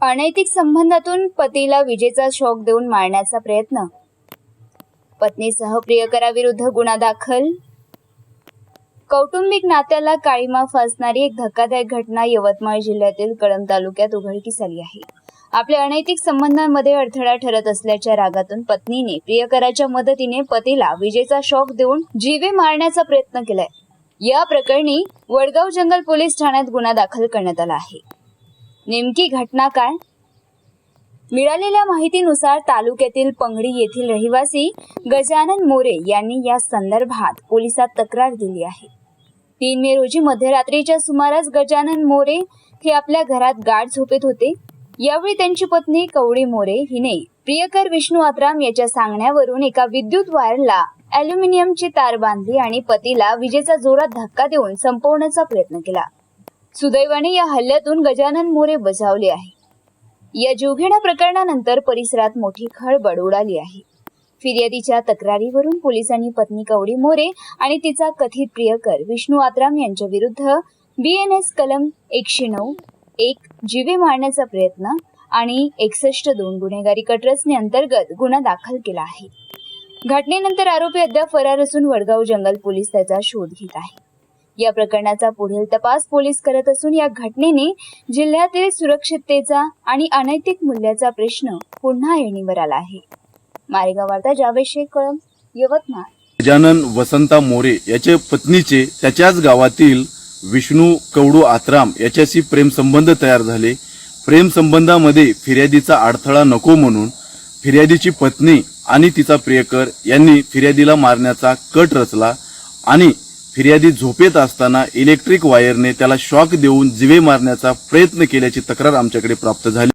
अनैतिक संबंधातून पतीला विजेचा शॉक देऊन मारण्याचा प्रयत्न, पत्नीसह प्रियकराविरुद्ध गुन्हा दाखल. कौटुंबिक नात्याला काळीमा फासणारी एक धक्कादायक घटना यवतमाळ जिल्ह्यातील कळंब तालुक्यात उघडकीस आली आहे. आपल्या अनैतिक संबंधांमध्ये अडथळा ठरत असल्याच्या रागातून पत्नीने प्रियकराच्या मदतीने पतीला विजेचा शॉक देऊन जीवे मारण्याचा प्रयत्न केलाय. या प्रकरणी वडगाव जंगल पोलीस ठाण्यात गुन्हा दाखल करण्यात आला आहे. नेमकी घटना काय? मिळालेल्या माहितीनुसार तालुक्यातील पंगडी येथील रहिवासी गजानन मोरे यांनी या संदर्भात पोलिसात तक्रार दिली आहे. 3 मे रोजी मध्यरात्रीच्या सुमारास गजानन मोरे हे आपल्या घरात गाढ झोपेत होते. यावेळी त्यांची पत्नी कवडी मोरे हिने प्रियकर विष्णू आत्राम याच्या सांगण्यावरून एका विद्युत वायरला अॅल्युमिनियमची तार बांधली आणि पतीला विजेचा जोरात धक्का देऊन संपवण्याचा प्रयत्न केला. सुदैवाने या हल्ल्यातून गजानन मोरे बचावले आहे. या जीवघेण्या प्रकरणानंतर परिसरात मोठी खळबळ उडाली आहे. फिर्यादीच्या तक्रारीवरून पोलिसांनी पत्नी कवडी मोरे आणि तिचा कथित प्रियकर विष्णू आत्राम यांच्या विरुद्ध BNS कलम 109(1) जीवे मारण्याचा प्रयत्न आणि 61(2) गुन्हेगारी कटरचने अंतर्गत गुन्हा दाखल केला आहे. घटनेनंतर आरोपी अद्याप फरार असून वडगाव जंगल पोलीस त्याचा शोध घेत आहे. या प्रकरणाचा पुढील तपास पोलीस करत असून या घटनेने जिल्ह्यातील सुरक्षिततेचा आणि अनैतिक मूल्याचा प्रश्न पुन्हा ऐरणीवर आला आहे. मारेगाव वार्ता जावेद शेख, कळंब, यवतमाळ. गजानन वसंता मोरे याच्या पत्नीचे त्याच्याच गावातील विष्णू कवडू आत्राम याच्याशी प्रेमसंबंध तयार झाले. प्रेमसंबंधामध्ये फिर्यादीचा अडथळा नको म्हणून फिर्यादीची पत्नी आणि तिचा प्रियकर यांनी फिर्यादीला मारण्याचा कट रचला आणि फिर्यादी झोपेत असताना इलेक्ट्रिक वायरने त्याला शॉक देऊन जीवे मारण्याचा प्रयत्न केल्याची तक्रार आमच्याकडे प्राप्त झाली.